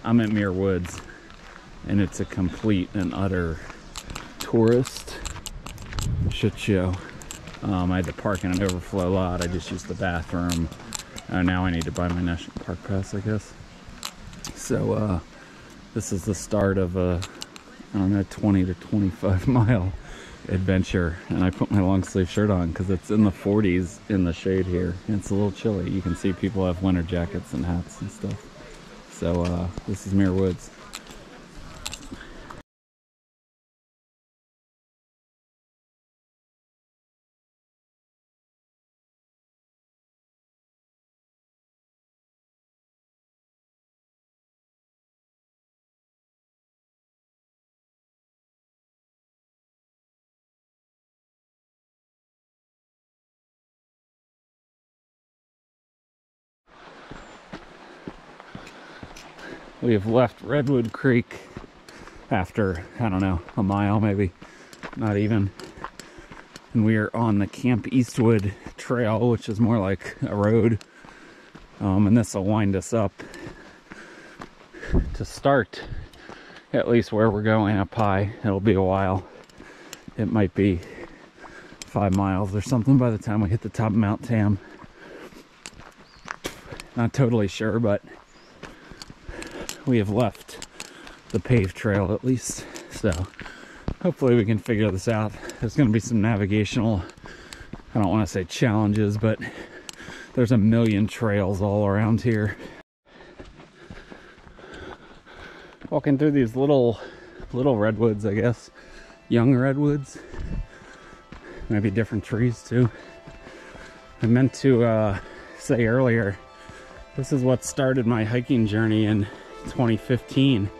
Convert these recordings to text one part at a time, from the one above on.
I'm at Muir Woods, and it's a complete and utter tourist shit show. I had to park in an overflow lot. I just used the bathroom. Now I need to buy my national park pass, I guess. So this is the start of a, I don't know, 20 to 25 mile adventure. And I put my long sleeve shirt on because it's in the 40s in the shade here. It's a little chilly. You can see people have winter jackets and hats and stuff. So this is Muir Woods. We have left Redwood Creek after, I don't know, a mile maybe, not even. And we are on the Camp Eastwood Trail, which is more like a road. And this will wind us up to start at least where we're going up high. It'll be a while. It might be 5 miles or something by the time we hit the top of Mount Tam. Not totally sure, but we have left the paved trail at least, so hopefully we can figure this out. There's going to be some navigational, I don't want to say challenges, but there's a million trails all around here. Walking through these little redwoods, I guess, young redwoods, maybe different trees too. I meant to say earlier, this is what started my hiking journey in 2015.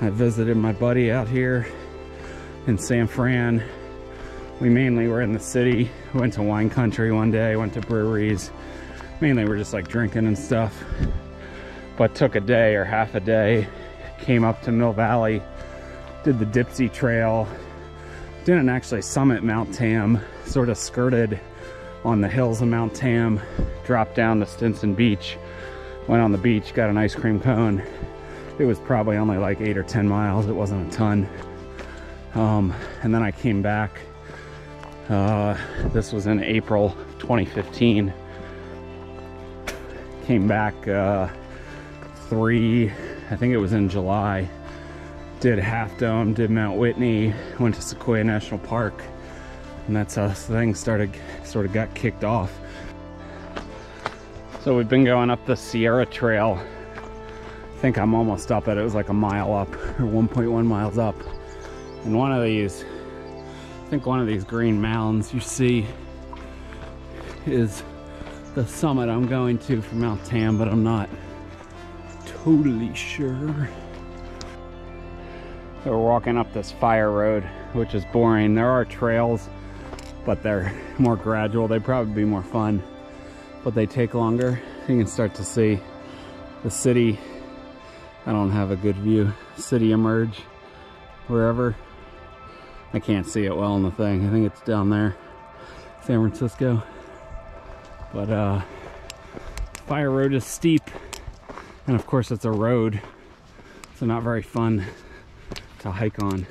I visited my buddy out here in San Fran. We mainly were in the city. Went to wine country one day, went to breweries. Mainly we're just like drinking and stuff. But took a day or half a day, came up to Mill Valley, did the Dipsea Trail. Didn't actually summit Mount Tam, sort of skirted on the hills of Mount Tam, dropped down to Stinson Beach. Went on the beach, got an ice cream cone. It was probably only like 8 or 10 miles. It wasn't a ton. And then I came back. This was in April 2015. Came back I think it was in July. Did Half Dome, did Mount Whitney, went to Sequoia National Park. And that's how things sort of got kicked off. So we've been going up the Sierra Trail. I think I'm almost up it. It was like a mile up, or 1.1 miles up. And one of these, I think one of these green mounds you see is the summit I'm going to for Mount Tam, but I'm not totally sure. So we're walking up this fire road, which is boring. There are trails, but they're more gradual. They'd probably be more fun, but they take longer. You can start to see the city. I don't have a good view. City emerge wherever. I can't see it well in the thing. I think it's down there, San Francisco. But fire road is steep, and of course it's a road, so not very fun to hike on.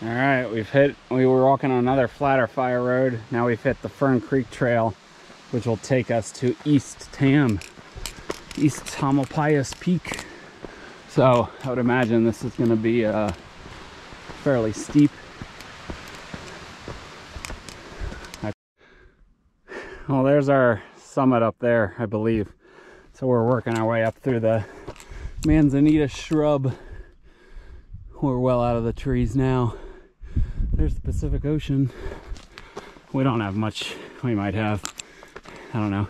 All right, we were walking on another flatter fire road. Now we've hit the Fern Creek Trail, which will take us to East Tamalpais Peak. So I would imagine this is going to be fairly steep. Well, there's our summit up there, I believe. So we're working our way up through the manzanita shrub. We're well out of the trees now. There's the Pacific Ocean. We don't have much. We might have, I don't know,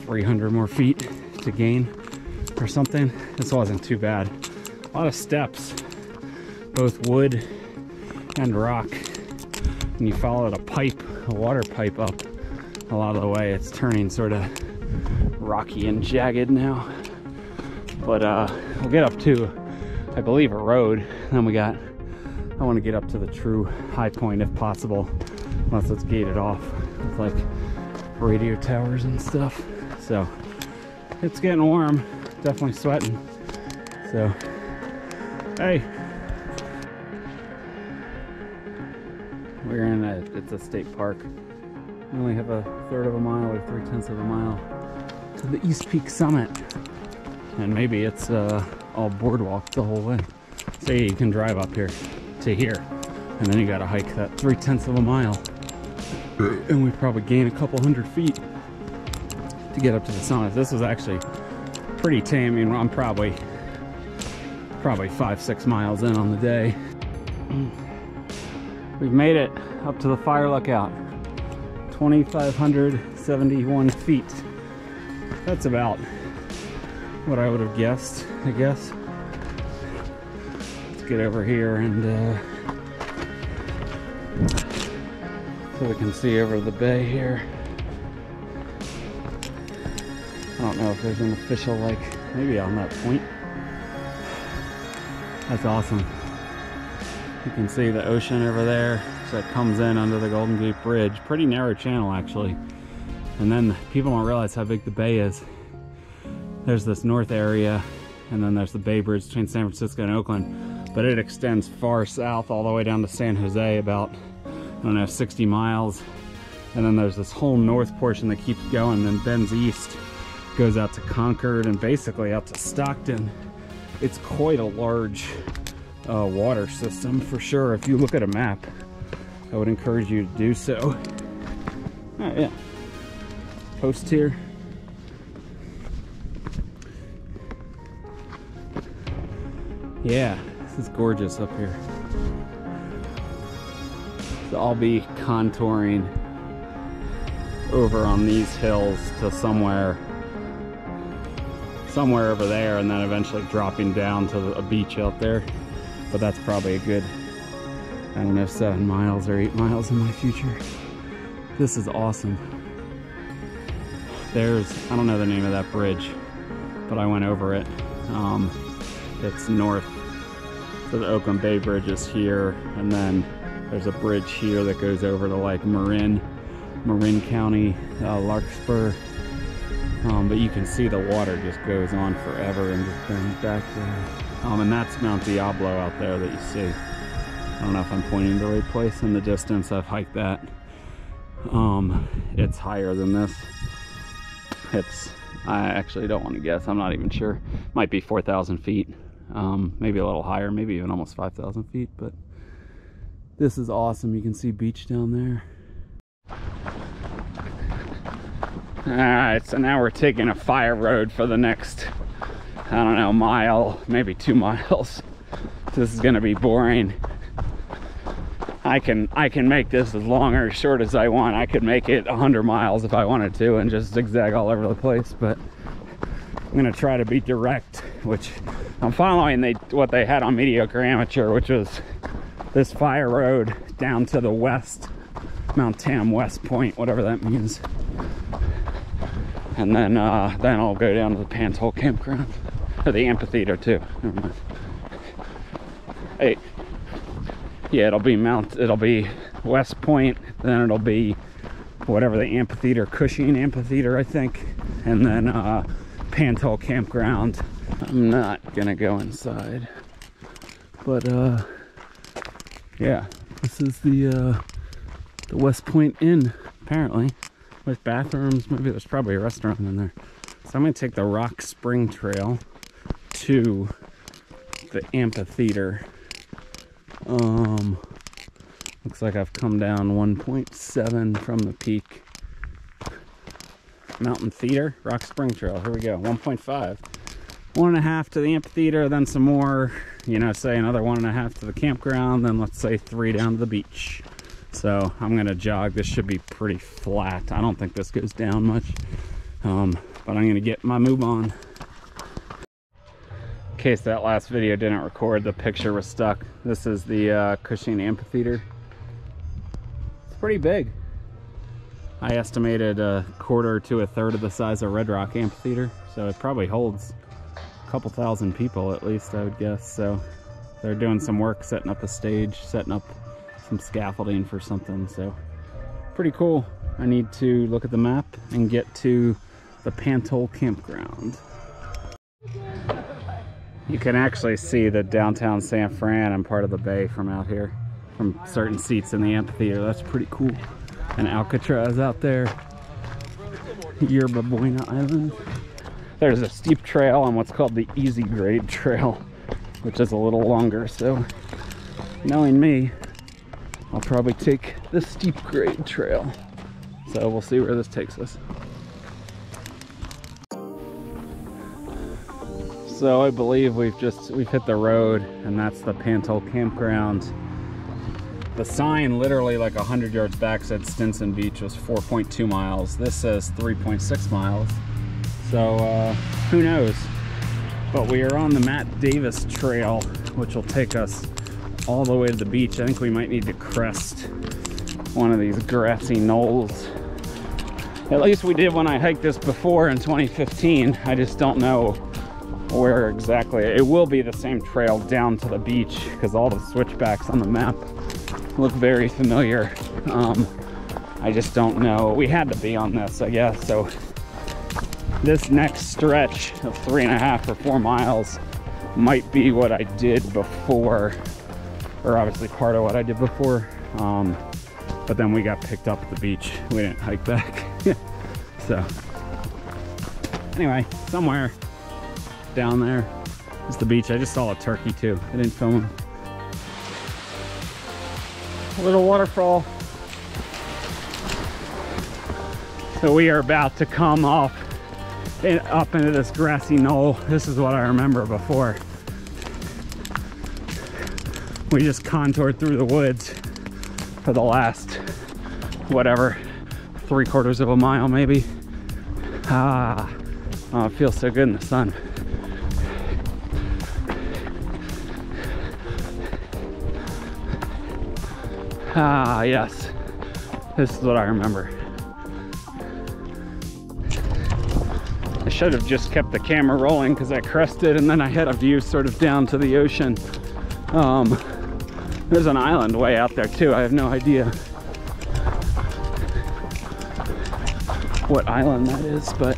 300 more feet to gain or something. This wasn't too bad. A lot of steps, both wood and rock. And you followed a water pipe up a lot of the way. It's turning sort of rocky and jagged now. But we'll get up to, I believe, a road. Then I want to get up to the true high point if possible, unless it's gated off with like radio towers and stuff. So it's getting warm. definitely sweating. So, hey. We're in it's a state park. We only have a third of a mile or 3/10 of a mile to the East Peak summit. And maybe it's all boardwalk the whole way. So you can drive up here to here, and then you gotta hike that 3/10 of a mile. And we probably gain a couple hundred feet to get up to the summit. This is actually pretty tame. I mean, I'm probably 5-6 miles in on the day. We've made it up to the fire lookout. 2,571 feet. That's about what I would have guessed, I guess. Let's get over here and so we can see over the bay here. I don't know if there's an official, like, maybe on that point. That's awesome. You can see the ocean over there. So it comes in under the Golden Gate Bridge. Pretty narrow channel, actually. And then people don't realize how big the bay is. There's this north area, and then there's the Bay Bridge between San Francisco and Oakland. But it extends far south all the way down to San Jose, about, I don't know, 60 miles. And then there's this whole north portion that keeps going, and then bends east, goes out to Concord, and basically out to Stockton. It's quite a large water system for sure. If you look at a map, I would encourage you to do so. Oh yeah, post here. Yeah, this is gorgeous up here. So I'll be contouring over on these hills to somewhere over there, and then eventually dropping down to a beach out there. But that's probably a good, I don't know, 7 miles or 8 miles in my future. This is awesome. There's, I don't know the name of that bridge, but I went over it. It's north. So the Oakland Bay Bridge is here, and then there's a bridge here that goes over to like Marin County, Larkspur. But you can see the water just goes on forever and just burns back there. And that's Mount Diablo out there that you see. I don't know if I'm pointing the right place. In the distance, I've hiked that. It's higher than this. I actually don't want to guess. I'm not even sure. Might be 4,000 feet. Maybe a little higher, maybe even almost 5,000 feet. But this is awesome. You can see beach down there. Alright, so now we're taking a fire road for the next, I don't know, mile, maybe 2 miles. This is gonna be boring. I can make this as long or as short as I want. I could make it 100 miles if I wanted to and just zigzag all over the place, but I'm gonna try to be direct, which I'm following what they had on Mediocre Amateur, which was this fire road down to the west, Mount Tam West Point, whatever that means. And then I'll go down to the Panthole campground, or the amphitheater too. Never mind. Hey, yeah, it'll be West Point, then it'll be whatever the amphitheater, Cushing Amphitheater, I think, and then Panthole campground. I'm not gonna go inside, but yeah, this is the West Point Inn, apparently. With bathrooms, maybe there's probably a restaurant in there. So I'm gonna take the Rock Spring Trail to the amphitheater. Looks like I've come down 1.7 from the peak. Mountain Theater, Rock Spring Trail, here we go, 1.5. 1.5 to the amphitheater, then some more, you know, say another 1.5 to the campground, then let's say 3 down to the beach. So I'm gonna jog. This should be pretty flat. I don't think this goes down much, but I'm gonna get my move on. In case that last video didn't record, the picture was stuck. This is the Cushing Amphitheater. It's pretty big. I estimated 1/4 to 1/3 of the size of Red Rock Amphitheater, so it probably holds a couple thousand people at least, I would guess. So they're doing some work, setting up a stage, setting up some scaffolding for something, so pretty cool. I need to look at the map and get to the Panthole campground. You can actually see the downtown San Fran and part of the bay from out here, from certain seats in the amphitheater. That's pretty cool. And Alcatraz out there. Yerba Buena Island. There's a steep trail on what's called the easy grade trail, which is a little longer. So knowing me, I'll probably take the steep grade trail. So we'll see where this takes us. So I believe we've hit the road, and that's the Pantel campground. The sign literally like 100 yards back said Stinson Beach was 4.2 miles. This says 3.6 miles. So who knows? But we are on the Matt Davis Trail, which will take us all the way to the beach. I think we might need to crest one of these grassy knolls. At least we did when I hiked this before in 2015. I just don't know where exactly. It will be the same trail down to the beach because all the switchbacks on the map look very familiar. I just don't know. We had to be on this, I guess. So this next stretch of 3.5 or 4 miles might be what I did before, or obviously part of what I did before. But then we got picked up at the beach. We didn't hike back. So anyway, somewhere down there is the beach. I just saw a turkey too. I didn't film him. A little waterfall. So we are about to come up into this grassy knoll. This is what I remember before. We just contoured through the woods for the last, whatever, 3/4 of a mile maybe. Oh, it feels so good in the sun. Yes, this is what I remember. I should have just kept the camera rolling because I crested and then I had a view sort of down to the ocean. There's an island way out there too. I have no idea what island that is, but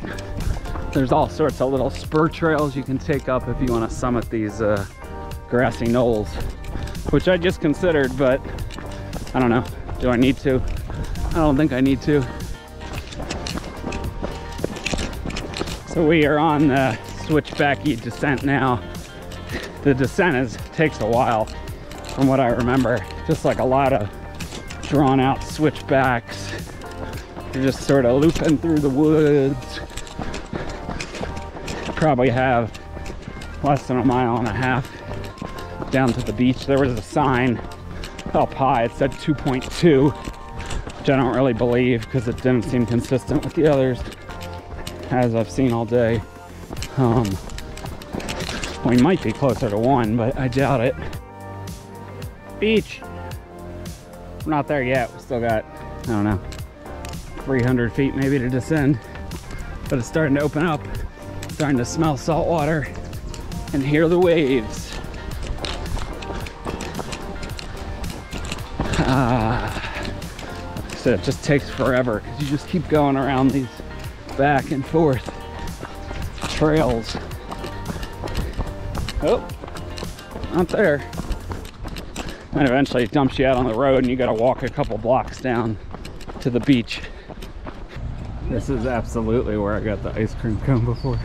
there's all sorts of little spur trails you can take up if you want to summit these grassy knolls, which I just considered, but I don't know. Do I need to? I don't think I need to. So we are on the switchbacky descent now. The descent takes a while from what I remember. Just like a lot of drawn out switchbacks. You're just sort of looping through the woods. Probably have less than 1.5 miles down to the beach. There was a sign up high, it said 2.2, which I don't really believe because it didn't seem consistent with the others as I've seen all day. We might be closer to 1, but I doubt it. Beach. We're not there yet. We still got, I don't know, 300 feet maybe to descend, but it's starting to open up. Starting to smell salt water and hear the waves. So it just takes forever because you just keep going around these back and forth trails. Oh, not there. And eventually it dumps you out on the road and you got to walk a couple blocks down to the beach. This is absolutely where I got the ice cream cone before.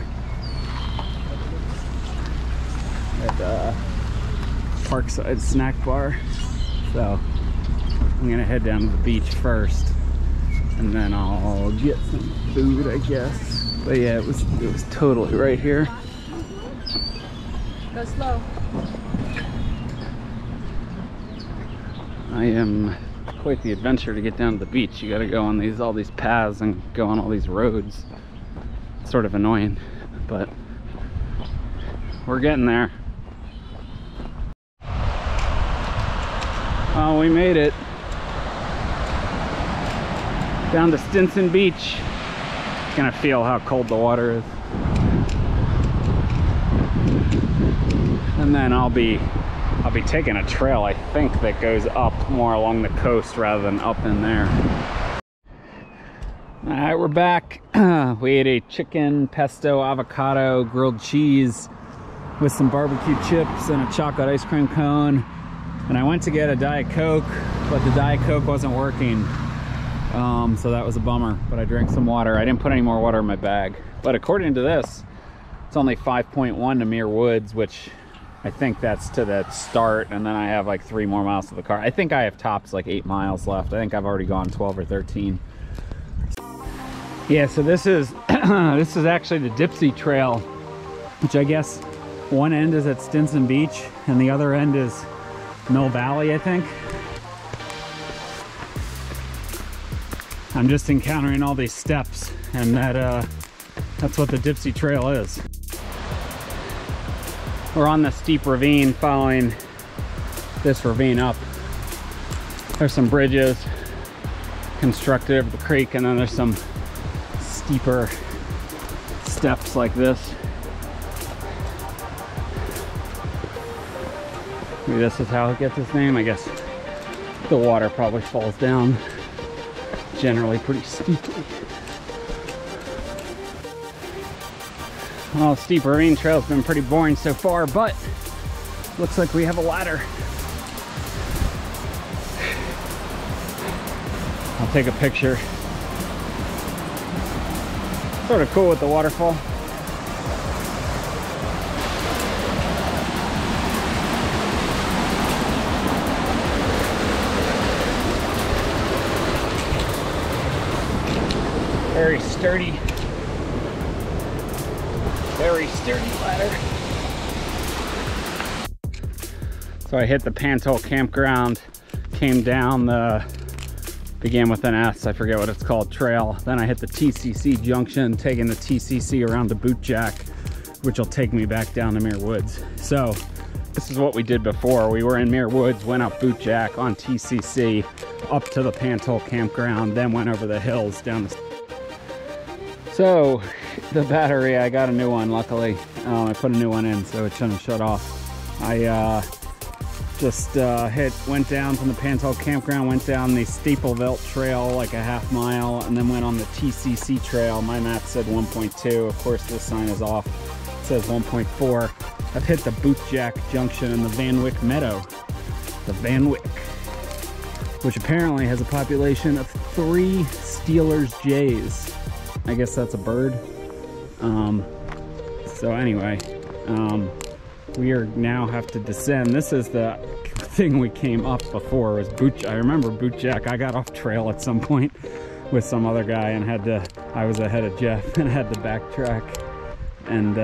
At Parkside Snack Bar. So I'm gonna head down to the beach first, and then I'll get some food, I guess. But yeah, it was totally right here. Go slow. I am quite the adventure to get down to the beach. You gotta go on all these paths and go on all these roads. It's sort of annoying, but we're getting there. Oh, we made it. Down to Stinson Beach. Gonna feel how cold the water is. And then I'll be taking a trail, I think, that goes up more along the coast rather than up in there. All right, we're back. We ate a chicken, pesto, avocado, grilled cheese with some barbecue chips and a chocolate ice cream cone. And I went to get a Diet Coke, but the Diet Coke wasn't working. So that was a bummer, but I drank some water. I didn't put any more water in my bag. But according to this, it's only 5.1 to Muir Woods, which I think that's to the start, and then I have like 3 more miles to the car. I think I have tops like 8 miles left. I think I've already gone 12 or 13. Yeah, so this is this is actually the Dipsea Trail, which I guess one end is at Stinson Beach and the other end is Mill Valley, I think. I'm just encountering all these steps, and that's what the Dipsea Trail is. We're on the steep ravine following this ravine up. There's some bridges constructed over the creek, and then there's some steeper steps like this. Maybe this is how it gets its name. I guess the water probably falls down generally pretty steeply. Well, steep ravine trail's been pretty boring so far, but looks like we have a ladder. I'll take a picture. Sort of cool with the waterfall. Very sturdy. Very sturdy ladder. So I hit the Pantole campground, came down the, began with an S, I forget what it's called, trail. Then I hit the TCC junction, taking the TCC around to Bootjack, which will take me back down to Muir Woods. So this is what we did before. We were in Muir Woods, went up Bootjack on TCC, up to the Pantole campground, then went over the hills down the... So the battery, I got a new one, luckily. I put a new one in, so it shouldn't shut off. I just went down from the Pantole campground, went down the Staplevelt trail like a half mile, and then went on the TCC trail. My map said 1.2. Of course, this sign is off. It says 1.4. I've hit the Bootjack junction in the Van Wyck Meadow. The Van Wyck, which apparently has a population of 3 Steelers Jays. I guess that's a bird. So anyway, we are now have to descend. This is the thing we came up before, was Bootjack. I remember Bootjack. I got off trail at some point with some other guy and had to, I was ahead of Jeff and had to backtrack and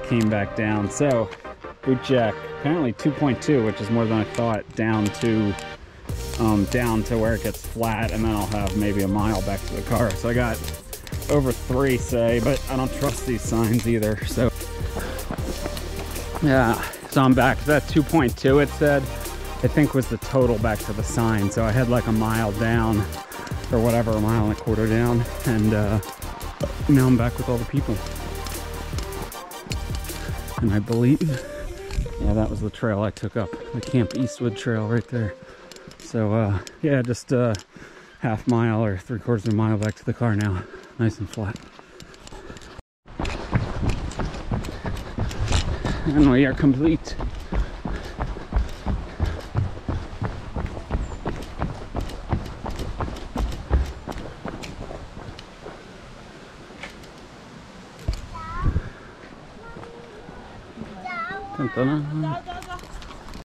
came back down. So Bootjack, apparently 2.2, which is more than I thought, down to where it gets flat, and then I'll have maybe a mile back to the car. So I got over 3, say, but I don't trust these signs either. So yeah, so I'm back. That 2.2 it said, I think was the total back to the sign. So I had like a mile down, or whatever, a mile and a quarter down, and now I'm back with all the people. And I believe, yeah, that was the trail I took up, the Camp Eastwood trail right there. So yeah, just half mile or 3/4 of a mile back to the car now. Nice and flat. And we are complete. Dun, dun, dun.